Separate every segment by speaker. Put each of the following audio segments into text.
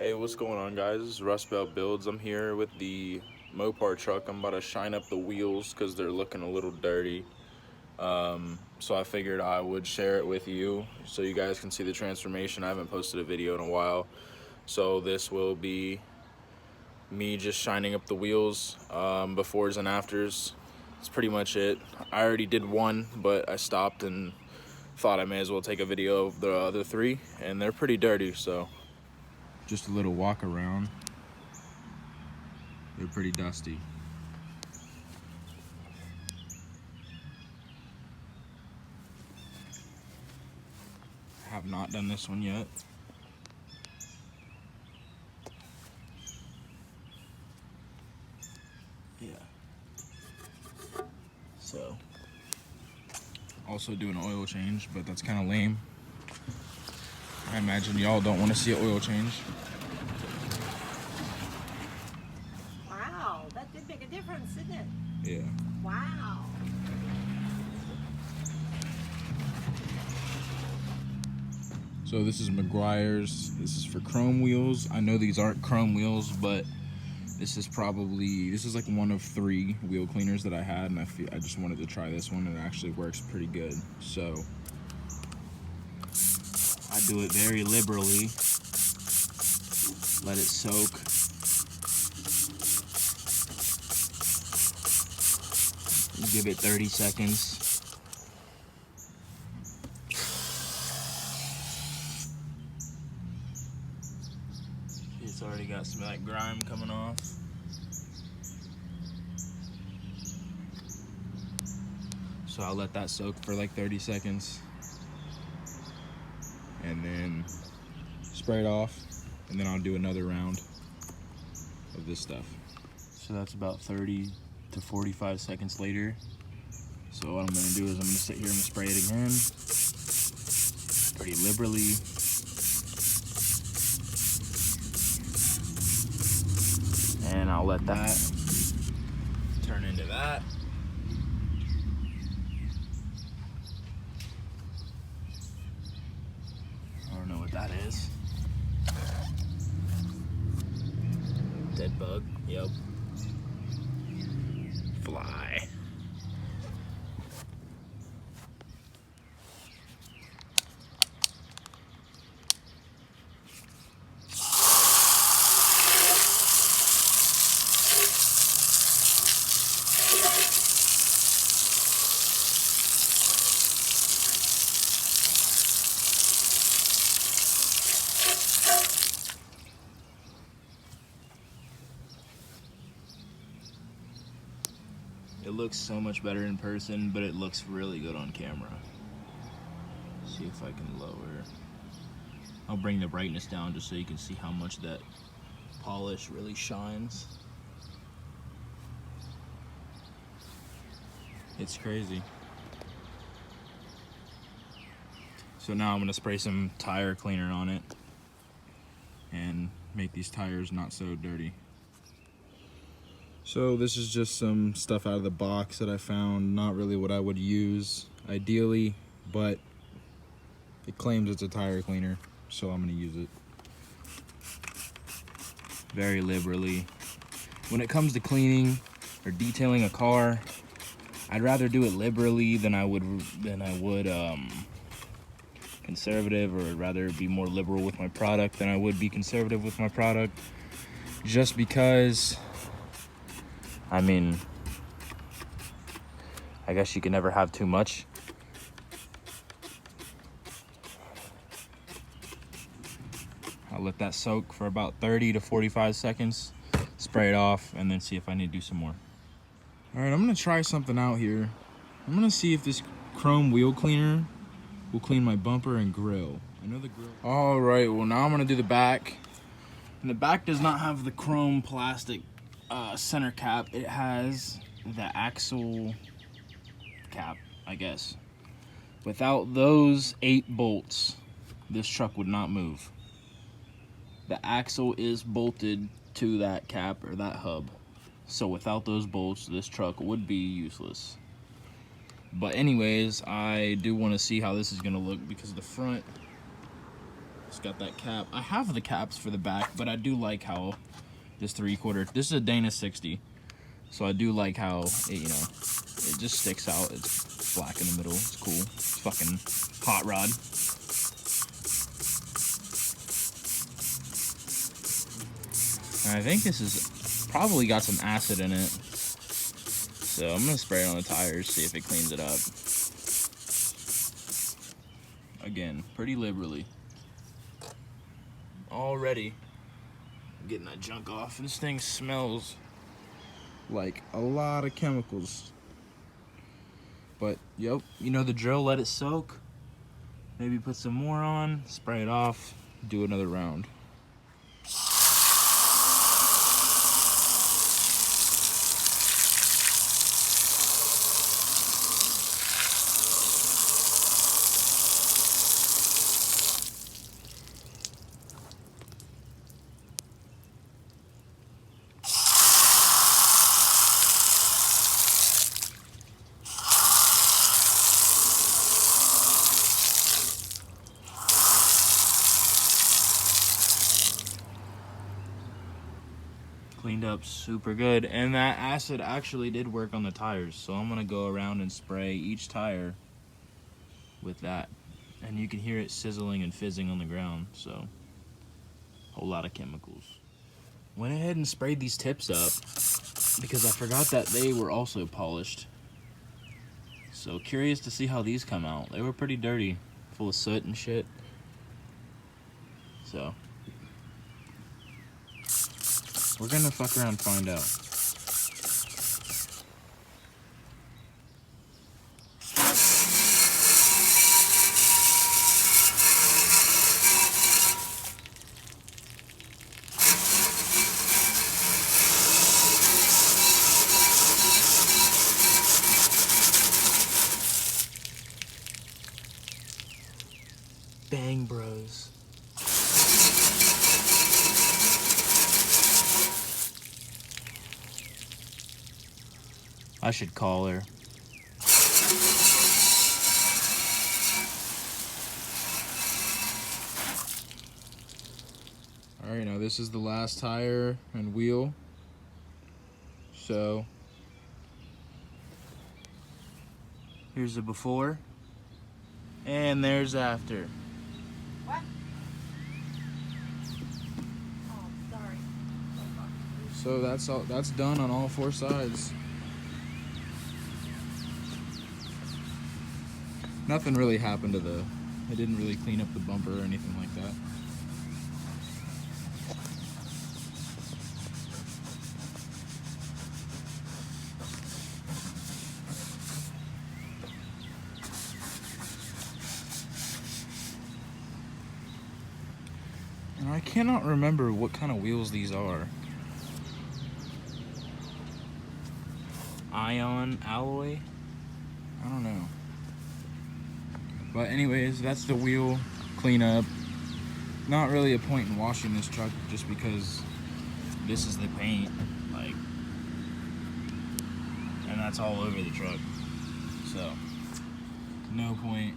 Speaker 1: Hey, what's going on, guys? This is Rust Belt Builds. I'm here with the Mopar truck. I'm about to shine up the wheels because they're looking a little dirty. So I figured I would share it with you so you guys can see the transformation. I haven't posted a video in a while, so this will be me just shining up the wheels, befores and afters. That's pretty much it. I already did one, but I stopped and thought I may as well take a video of the other three, and they're pretty dirty, so just a little walk around. They're pretty dusty. I have not done this one yet. Yeah. So, also do an oil change, but that's kind of lame. I imagine y'all don't want to see an oil change.
Speaker 2: Wow, that did make a difference, didn't it?
Speaker 1: Yeah.
Speaker 2: Wow.
Speaker 1: So this is McGuire's. This is for chrome wheels. I know these aren't chrome wheels, but this is like one of 3 wheel cleaners that I had, and I just wanted to try this one, and it actually works pretty good. So I do it very liberally. Let it soak. Give it 30 seconds. It's already got some like grime coming off. So I'll let that soak for like 30 seconds. And then spray it off. And then I'll do another round of this stuff. So that's about 30 to 45 seconds later. So what I'm gonna do is I'm gonna sit here and spray it again. Pretty liberally. And I'll let that turn into that. I don't know what that is. Dead bug, yep. Fly. It looks so much better in person, but it looks really good on camera. See if I can lower. I'll bring the brightness down just so you can see how much that polish really shines. It's crazy. So now I'm gonna spray some tire cleaner on it and make these tires not so dirty. So this is just some stuff out of the box that I found, not really what I would use ideally, but it claims it's a tire cleaner, so I'm gonna use it very liberally. When it comes to cleaning or detailing a car, I'd rather do it liberally than I would conservative, or I'd rather be more liberal with my product than I would be conservative with my product, just because, I mean, I guess you can never have too much. I'll let that soak for about 30 to 45 seconds, spray it off, and then see if I need to do some more. All right, I'm gonna try something out here. I'm gonna see if this chrome wheel cleaner will clean my bumper and grill. I know the grill. All right, well now I'm gonna do the back. And the back does not have the chrome plastic center cap. It has the axle cap, I guess. Without those 8 bolts, this truck would not move. The axle is bolted to that cap or that hub. So without those bolts, this truck would be useless. But anyways, I do want to see how this is going to look, because the front It's got that cap. I have the caps for the back, but I do like how this 3/4. This is a Dana 60, so I do like how it, you know, it just sticks out. It's black in the middle. It's cool. It's fucking hot rod. And I think this is probably got some acid in it, so I'm gonna spray it on the tires, see if it cleans it up. Again, pretty liberally. Already getting that junk off. This thing smells like a lot of chemicals. But, yep, you know the drill, let it soak. Maybe put some more on, spray it off, do another round. Cleaned up super good, and that acid actually did work on the tires, so I'm gonna go around and spray each tire with that, and you can hear it sizzling and fizzing on the ground. So a whole lot of chemicals. Went ahead and sprayed these tips up because I forgot that they were also polished, so curious to see how these come out. They were pretty dirty, full of soot and shit, so we're gonna fuck around and find out. Bang Bros. I should call her. Alright, now this is the last tire and wheel. So, here's the before, and there's after.
Speaker 2: What? Oh, sorry.
Speaker 1: So that's all. That's done on all four sides. Nothing really happened to the. I didn't really clean up the bumper or anything like that. And I cannot remember what kind of wheels these are. Ion alloy? I don't know. But anyways, that's the wheel cleanup. Not really a point in washing this truck just because this is the paint, like, and that's all over the truck. So, no point.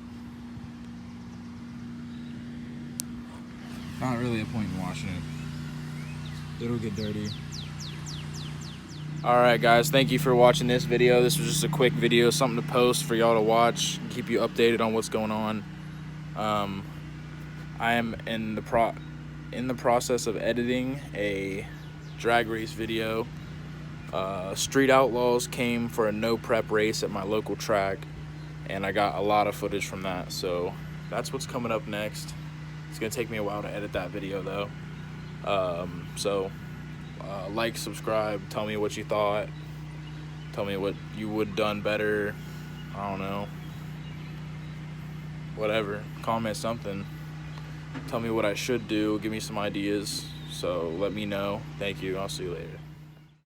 Speaker 1: Not really a point in washing it. It'll get dirty. Alright guys, thank you for watching this video. This was just a quick video, something to post for y'all to watch, keep you updated on what's going on. I am in the process of editing a drag race video. Street Outlaws came for a no prep race at my local track, and I got a lot of footage from that, so that's what's coming up next. It's gonna take me a while to edit that video though. Like, subscribe, tell me what you thought, tell me what you would have done better, I don't know, whatever, comment something, tell me what I should do, give me some ideas, so let me know. Thank you, I'll see you later.